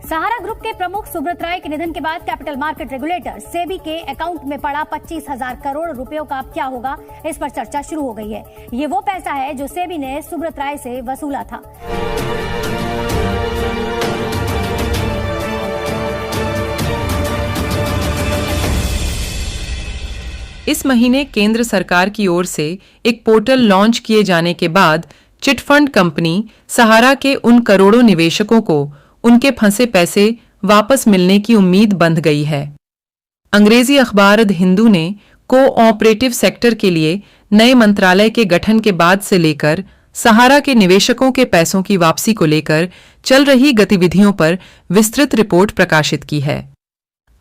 सहारा group के प्रमुख सुब्रत राय के निधन के बाद कैपिटल मार्केट रेगुलेटर सेबी के अकाउंट में पड़ा 25,000 करोड़ रुपयों का अब क्या होगा, इस पर चर्चा शुरू हो गई है। ये वो पैसा है जो सेबी ने सुब्रत राय से वसूला था। इस महीने केंद्र सरकार की ओर से एक पोर्टल लॉन्च किए जाने के बाद चिटफंड कंपनी सहारा के उन करोड़ों निवेशकों को उनके फंसे पैसे वापस मिलने की उम्मीद बंध गई है। अंग्रेजी अखबार द हिंदू ने कोऑपरेटिव सेक्टर के लिए नए मंत्रालय के गठन के बाद से लेकर सहारा के निवेशकों के पैसों की वापसी को लेकर चल रही गतिविधियों पर विस्तृत रिपोर्ट प्रकाशित की है।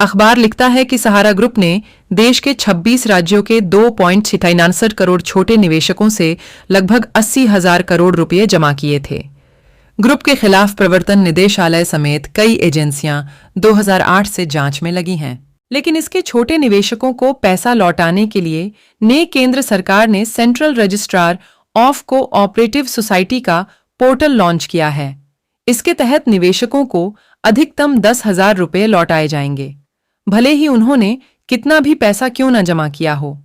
अखबार लिखता है कि सहारा ग्रुप ने देश के 26 राज्यों के 2.69 करोड़ छोटे निवेशकों से लगभग 80,000 करोड़ रुपए जमा किए थे। ग्रुप के खिलाफ प्रवर्तन निदेशालय समेत कई एजेंसियां 2008 से जांच में लगी हैं। लेकिन इसके छोटे निवेशकों को पैसा लौटाने के लिए नए केंद्र सरकार ने central registrar of cooperative society का पोर्टल लॉन्च किया है। इसके तहत निवेशकों को अधिकतम 10,000 रुपये लौटाए जाएंगे, भले ही उन्होंने कितना भी पैसा क्यों न जमा किया हो।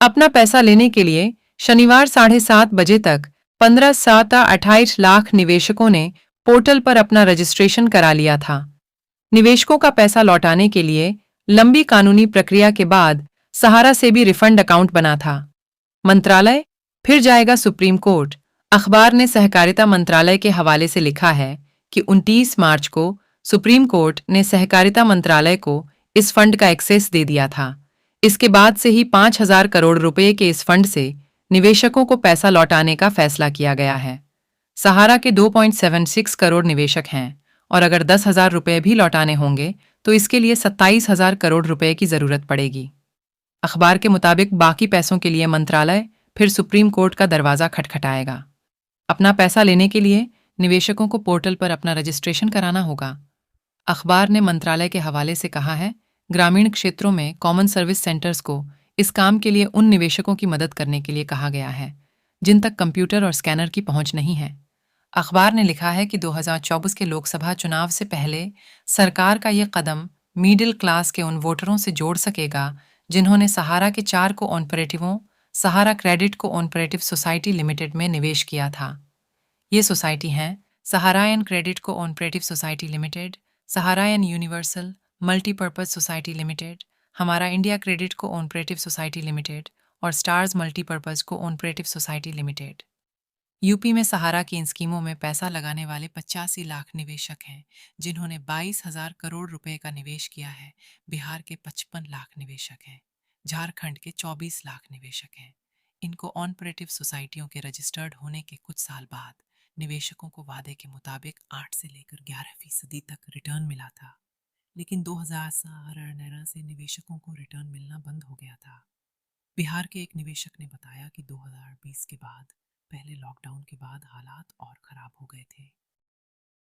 अपना पैसा लेने के लिए शनिवार 7:30 बजे तक 15,28 लाख निवेशकों ने पोर्टल पर अपना रजिस्ट्रेशन करा लिया था। निवेशकों का पैसा लौटाने के लिए लंबी कानूनी प्रक्रिया के बाद सहारा से भी रिफंड अकाउंट बना था। मंत्रालय फिर जाएगा सुप्रीम कोर्ट। अखबार ने सहकारिता मंत्रालय के हवाले से लिखा है कि 29 मार्च को सुप्रीम कोर्ट ने सहकारिता मंत्रालय को इस फंड का एक्सेस दे दिया था। इसके बाद से ही 5,000 करोड़ रुपए के इस फंड से निवेशकों को पैसा लौटाने का फैसला किया गया है। सहारा के 2.76 करोड़ निवेशक हैं और अगर 10,000 रुपये भी लौटाने होंगे तो इसके लिए 27,000 करोड़ रुपए की जरूरत पड़ेगी। अखबार के मुताबिक बाकी पैसों के लिए मंत्रालय फिर सुप्रीम कोर्ट का दरवाजा खटखटाएगा। अपना पैसा लेने के लिए निवेशकों को पोर्टल पर अपना रजिस्ट्रेशन कराना होगा। अखबार ने मंत्रालय के हवाले से कहा है, ग्रामीण क्षेत्रों में कॉमन सर्विस सेंटर्स को इस काम के लिए उन निवेशकों की मदद करने के लिए कहा गया है जिन तक कंप्यूटर और स्कैनर की पहुंच नहीं है। अखबार ने लिखा है कि 2024 के लोकसभा चुनाव से पहले सरकार का यह कदम मिडिल क्लास के उन वोटरों से जोड़ सकेगा जिन्होंने सहारा के 4 कोऑपरेटिवों Sahara credit cooperative society limited में निवेश किया था। ये सोसाइटी हैं Saharayan credit cooperative society limited, Saharayan universal multipurpose society limited, Hamara India credit cooperative society limited और Stars multipurpose cooperative society limited. UP में सहारा की इन स्कीमों में पैसा लगाने वाले 85 लाख निवेशक हैं जिन्होंने 22,000 करोड़ रुपए का निवेश किया है। बिहार के 55 लाख निवेशक हैं। झारखंड के 24 लाख निवेशक हैं। इन कोऑपरेटिव सोसाइटियों के रजिस्टर्ड होने के कुछ साल बाद निवेशकों को वादे के मुताबिक 8 से लेकर 11% तक रिटर्न मिला था, लेकिन 2018 से निवेशकों को रिटर्न मिलना बंद हो गया था। बिहार के एक निवेशक ने बताया कि 2020 के बाद पहले लॉकडाउन के बाद हालात और खराब हो गए थे।